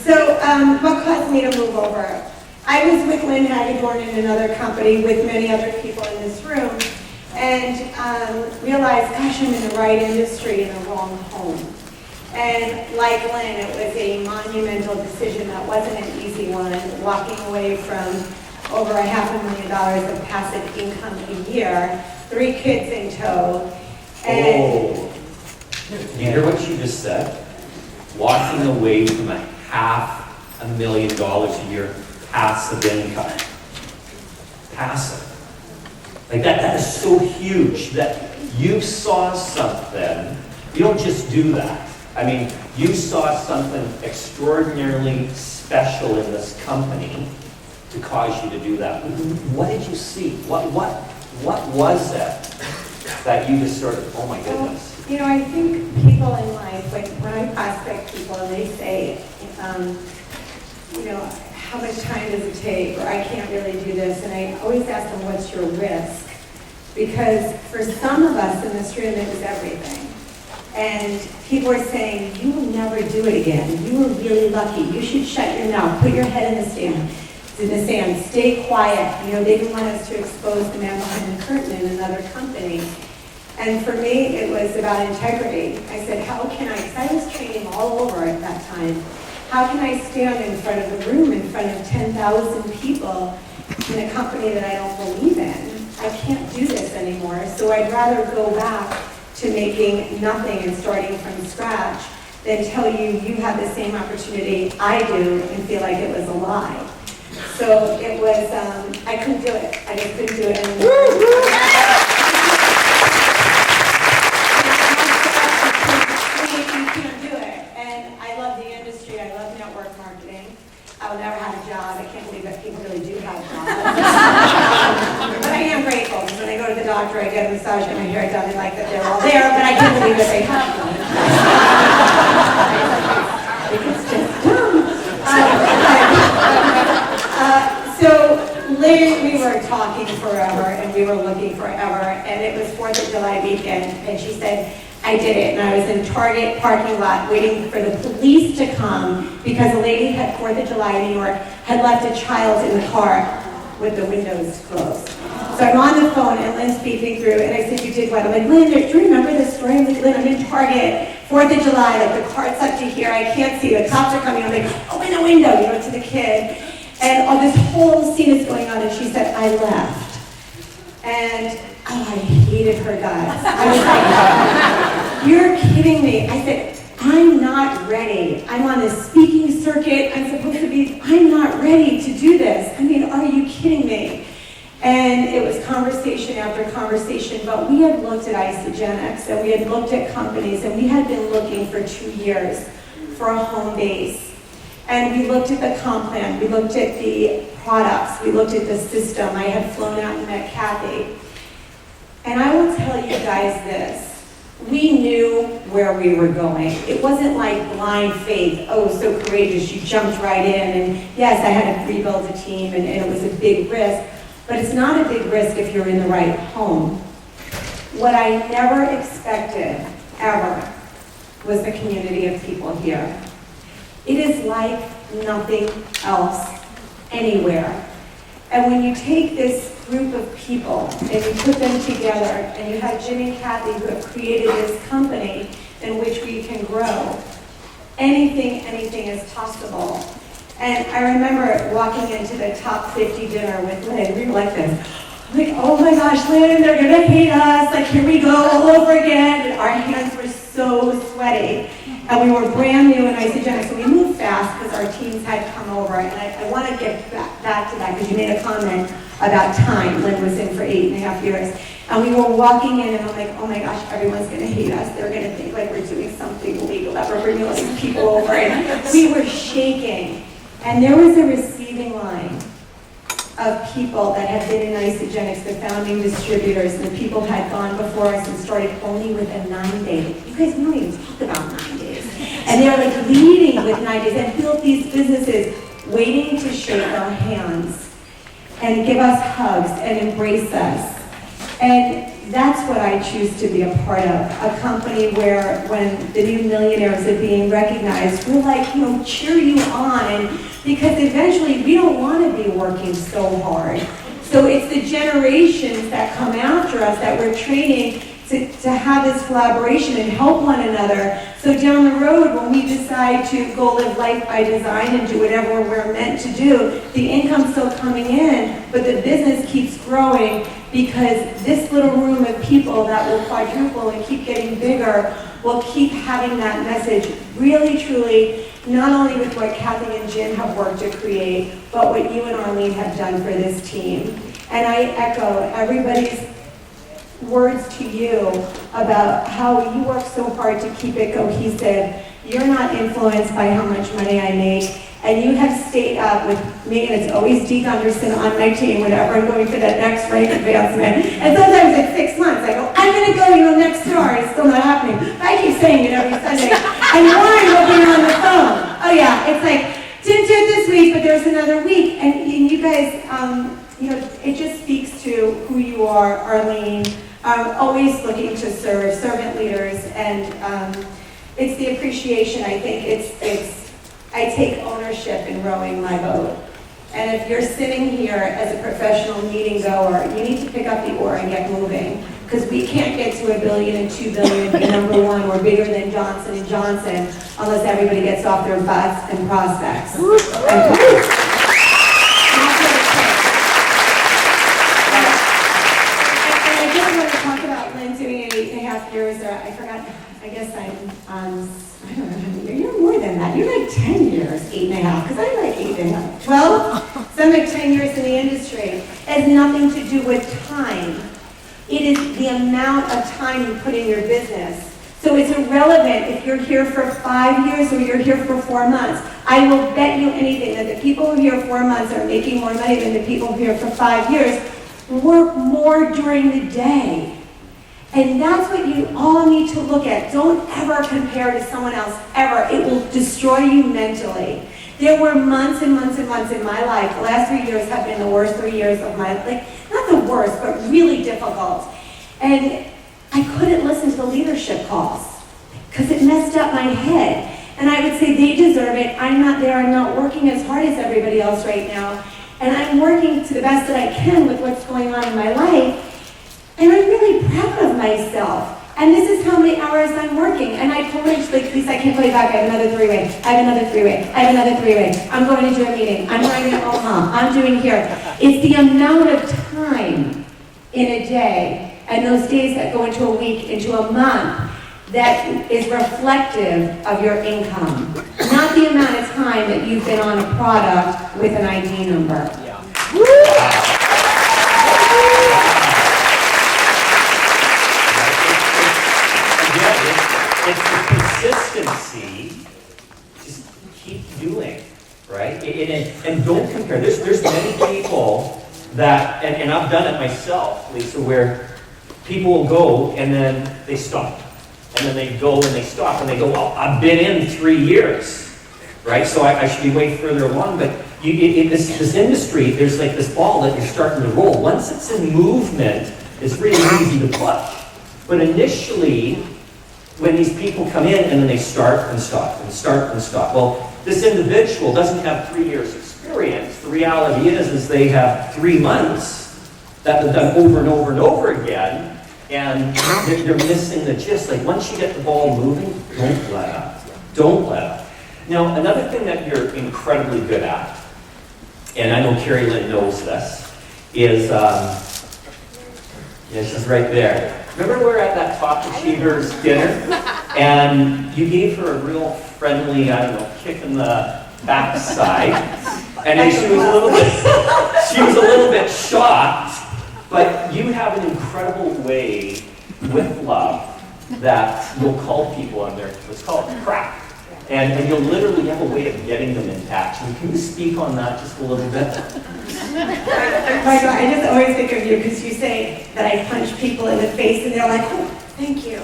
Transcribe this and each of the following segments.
So what caused me to move over? I was with Lynn Hagedorn in another company with many other people in this room, and realized, gosh, I'm in the right industry in the wrong home. And like Lynn, it was a monumental decision that wasn't an easy one, walking away from over $500,000 of passive income a year, 3 kids in tow. And you hear what she just said? Walking away from $500,000 a year passive income. Passive. Like that is so huge that you saw something. You don't just do that. I mean, you saw something extraordinarily special in this company to cause you to do that. What did you see? What was it that you just sort of, oh my goodness? Well, you know, I think people in life, like when I prospect people and they say, you know, how much time does it take, or I can't really do this, and I always ask them, what's your risk? Because for some of us in this room, it was everything. And people are saying, you will never do it again. You were really lucky. You should shut your mouth, put your head in the sand, stay quiet. You know, they didn't want us to expose the man behind the curtain in another company. And for me, it was about integrity. I said, how can I, because I was training all over at that time, how can I stand in front of the room, in front of 10,000 people in a company that I don't believe in? I can't do this anymore. So I'd rather go back to making nothing and starting from scratch than tell you you have the same opportunity I do and feel like it was a lie. So it was, I couldn't do it. I just couldn't do it anymore. You can't do it. And I love the industry. I love network marketing. I will never have a job. I can't believe that people really do have jobs. But I am grateful because when I go to the doctor, I get a massage and my hair done. I like that they're all there, but I can't believe that they have them. It's just dumb. So Lynn, we were talking forever and we were looking forever, and it was 4th of July weekend, and she said, I did it, and I was in Target parking lot waiting for the police to come because a lady at 4th of July in New York had left a child in the car with the windows closed. So I'm on the phone and Lynn's speaking through, and I said, you did what? I'm like, Lynn, do you remember this story? I'm like, Lynn, I'm in Target, 4th of July, like the cart's up to here, I can't see, the cops are coming. I'm like, open the window, you know, to the kid. And all this whole scene is going on, and she said, I left. And I hated her guts. I was like, you're kidding me. I said, I'm not ready. I'm on this speaking circuit. I'm supposed to be, I'm not ready to do this. I mean, are you kidding me? And it was conversation after conversation, but we had looked at Isagenix, and we had looked at companies, and we had been looking for 2 years for a home base. And we looked at the comp plan, we looked at the products, we looked at the system. I had flown out and met Kathy. And I will tell you guys this, we knew where we were going. It wasn't like blind faith, oh, so courageous, you jumped right in. And yes, I had to rebuild a team, and it was a big risk, but it's not a big risk if you're in the right home. What I never expected, ever, was the community of people here. It is like nothing else anywhere. And when you take this group of people and you put them together, and you have Jim and Kathy who have created this company in which we can grow, anything is possible. And I remember walking into the top 50 dinner with Lynn. We were like this. Like, oh my gosh, Lynn, they're gonna hate us. Like, here we go all over again. And our hands were so sweaty. And we were brand new in Isagenix, so we moved fast because our teams had come over. And I want to get back to that because you made a comment about time. Lynn was in for 8.5 years. And we were walking in, and I'm like, oh my gosh, everyone's going to hate us. They're going to think like we're doing something illegal, that we're bringing all these people over. And we were shaking. And there was a receiving line of people that had been in Isagenix, the founding distributors, and the people had gone before us and started only with a 9-day. You guys don't even talk about 9 days. And they're like leading with 9 days and built these businesses, waiting to shake our hands and give us hugs and embrace us. And that's what I choose to be a part of. A company where when the new millionaires are being recognized, we're like, cheer you on. Because eventually we don't want to be working so hard. So it's the generations that come after us that we're training to have this collaboration and help one another. So down the road, when we decide to go live life by design and do whatever we're meant to do, the income's still coming in, but the business keeps growing because this little room of people that will quadruple and keep getting bigger will keep having that message really, truly, not only with what Kathy and Jim have worked to create, but what you and Arlene have done for this team. And I echo everybody's words to you about how you work so hard to keep it cohesive. You're not influenced by how much money I make, and you have stayed up with me, and it's always Dee Gunderson on my team whenever I'm going for that next rank advancement. And sometimes it's 6 months, I go, I'm gonna go, next door, it's still not happening. I keep saying it every Sunday. And Warren will be on the phone. Oh yeah, it's like, didn't do it this week, but there's another week. And you guys, it just speaks to who you are, Arlene. Always looking to serve, servant leaders, and it's the appreciation. I think I take ownership in rowing my boat. And if you're sitting here as a professional meeting goer, you need to pick up the oar and get moving. Because we can't get to $1 billion and $2 billion and be number one or bigger than Johnson & Johnson unless everybody gets off their butts and prospects. Years, or I forgot, I guess I don't know, you're more than that. You're like 10 years, 8.5, because I'm like 8.5. 12? So I'm like 10 years in the industry. It has nothing to do with time. It is the amount of time you put in your business. So it's irrelevant if you're here for 5 years or you're here for 4 months. I will bet you anything that the people who are here 4 months are making more money than the people who are here for 5 years, work more during the day. And that's what you all need to look at. Don't ever compare to someone else, ever. It will destroy you mentally. There were months and months and months in my life. The last 3 years have been the worst 3 years of my life. Not the worst, but really difficult. And I couldn't listen to the leadership calls because it messed up my head. And I would say, they deserve it. I'm not there. I'm not working as hard as everybody else right now. And I'm working to the best that I can with what's going on in my life. And I'm really proud of myself. And this is how many hours I'm working. And I told her, she's like, Lisa, I can't call you back. I have another three-way. I have another three-way. I have another three-way. I'm going to do a meeting. I'm going to Omaha. I'm doing here. It's the amount of time in a day, and those days that go into a week, into a month, that is reflective of your income. Not the amount of time that you've been on a product with an ID number. Yeah. It's the consistency, just keep doing, right? And don't compare. There's many people that, and I've done it myself, Lisa, where people will go and then they stop. And then they go and they stop and they go, well, I've been in 3 years, right? So I should be way further along. But this industry, there's like this ball that you're starting to roll. Once it's in movement, it's really easy to push. But initially, when these people come in and then they start and stop and start and stop. Well, this individual doesn't have 3 years experience. The reality is they have 3 months that they've done over and over and over again, and they're missing the gist. Like, once you get the ball moving, don't let up. Don't let up. Now, another thing that you're incredibly good at, and I know Carrie Lynn knows this, is, yeah, she's right there. Remember we were at that Top Achievers dinner, and you gave her a real friendly, kick in the backside, and then she was a little bit shocked, but you have an incredible way with love that you'll call people on their, let's call it crap, and you'll literally have a way of getting them in action. Can you speak on that just a little bit? Michael, I just always think of you because you say that I punch people in the face and they're like, oh, thank you.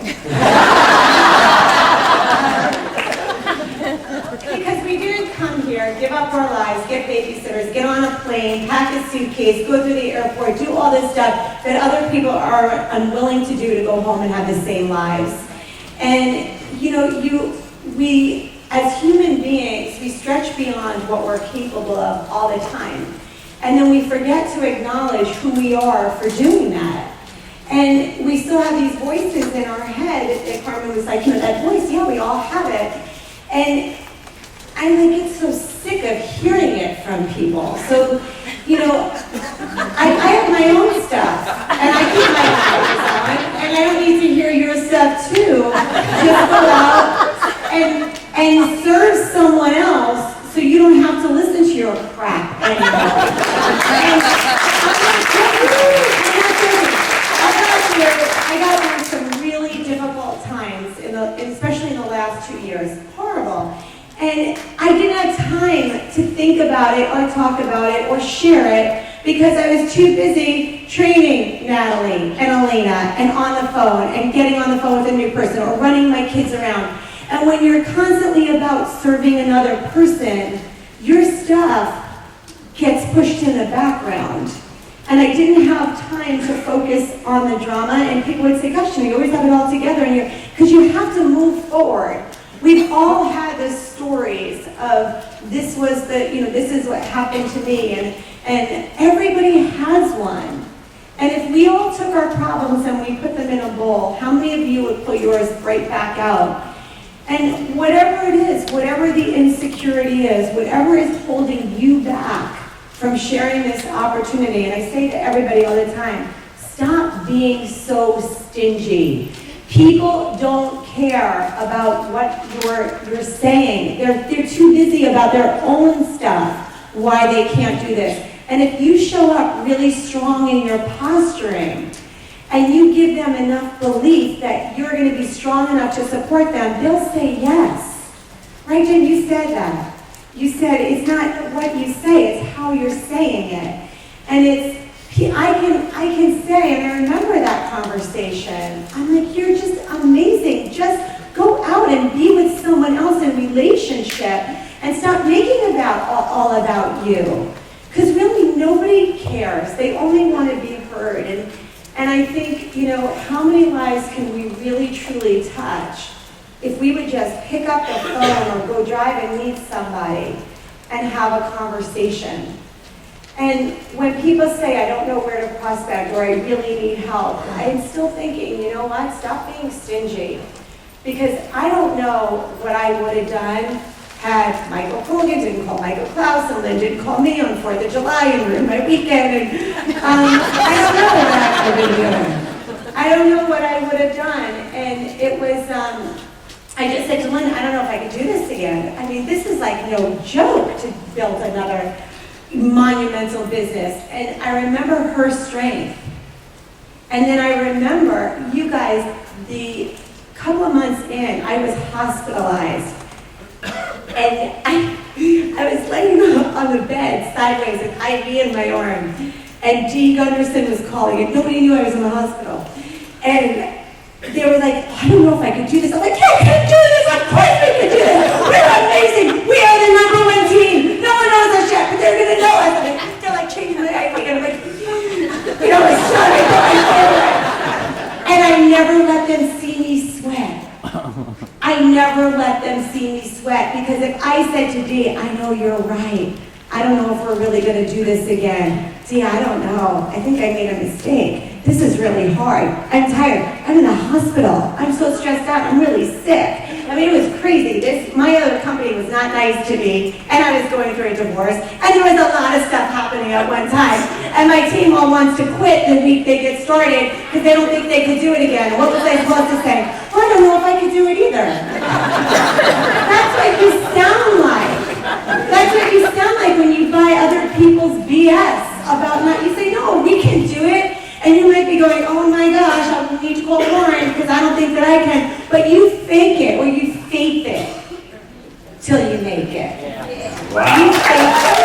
Because we do come here, give up our lives, get babysitters, get on a plane, pack a suitcase, go through the airport, do all this stuff that other people are unwilling to do to go home and have the same lives. And we, as human beings, we stretch beyond what we're capable of all the time. And then we forget to acknowledge who we are for doing that. And we still have these voices in our head that Carmen was like, that voice, yeah, we all have it. And I get so sick of hearing it from people. So, I have my own stuff, and I keep my eyes on, and I don't need to hear your stuff too. Just go out and serve someone else so you don't have to listen to your crap anymore. And I got through some really difficult times, especially in the last 2 years. Horrible. And I didn't have time to think about it or talk about it or share it because I was too busy training Natalie and Elena and on the phone and getting on the phone with a new person or running my kids around. And when you're constantly about serving another person, your stuff gets pushed in the background. And I didn't have time to focus on the drama, and people would say, gosh, you always have it all together, because you have to move forward. We've all had the stories of this is what happened to me, and everybody has one. And if we all took our problems and we put them in a bowl, how many of you would pull yours right back out? And whatever it is, whatever the insecurity is, whatever is holding you back from sharing this opportunity, and I say to everybody all the time, stop being so stingy. People don't care about what you're saying. They're too busy about their own stuff, why they can't do this. And if you show up really strong in your posturing, and you give them enough belief that you're going to be strong enough to support them, they'll say yes. Right, Jen? You said that. You said it's not what you say, it's how you're saying it. And I can say, and I remember that conversation, I'm like, you're just amazing. Just go out and be with someone else in relationship and stop making all about you. Because really, nobody cares. They only want to be heard. And I think, how many lives can we really, truly touch if we would just pick up the phone or go drive and meet somebody and have a conversation? And when people say, I don't know where to prospect or I really need help, I'm still thinking, you know what, stop being stingy. Because I don't know what I would have done had Michael Colgan didn't call Michael Klaus and Lynn didn't call me on 4th of July and ruin my weekend. And I don't know what I would have done. I don't know what I would have done. And it was, I just said to Lynn, I don't know if I could do this again. I mean, this is like no joke to build another monumental business. And I remember her strength. And then I remember, you guys, the couple of months in, I was hospitalized. And I was laying on the bed sideways, an IV in my arm. And Dee Gunderson was calling, and nobody knew I was in the hospital. And they were like, I don't know if I could do this. I'm like, yeah, we can do this. Of course we can do this. We're amazing. We are the #1 team. No one knows us yet, but they're going to know us. And they're like changing the IV. And I'm like, like, sorry, going forward. And I never let them see me sweat. I never let them see me sweat, because if I said to Dee, I know you're right. I don't know if we're really going to do this again. Dee, I don't know. I think I made a mistake. This is really hard. I'm tired. I'm in the hospital. I'm so stressed out. I'm really sick. I mean, it was crazy. My other company was not nice to me, and I was going through a divorce, and there was a lot of stuff happening at one time. And my team all wants to quit the week they get started because they don't think they could do it again. What was I supposed to say? Well, I don't know if I could do it either. That's what you sound like. That's what you sound like when you buy other people's BS about not. You say, no, we can do it. And you might be going, oh my gosh, I need to call Lauren because I don't think that I can. But you fake it or you faith it till you make it. Wow. You fake it.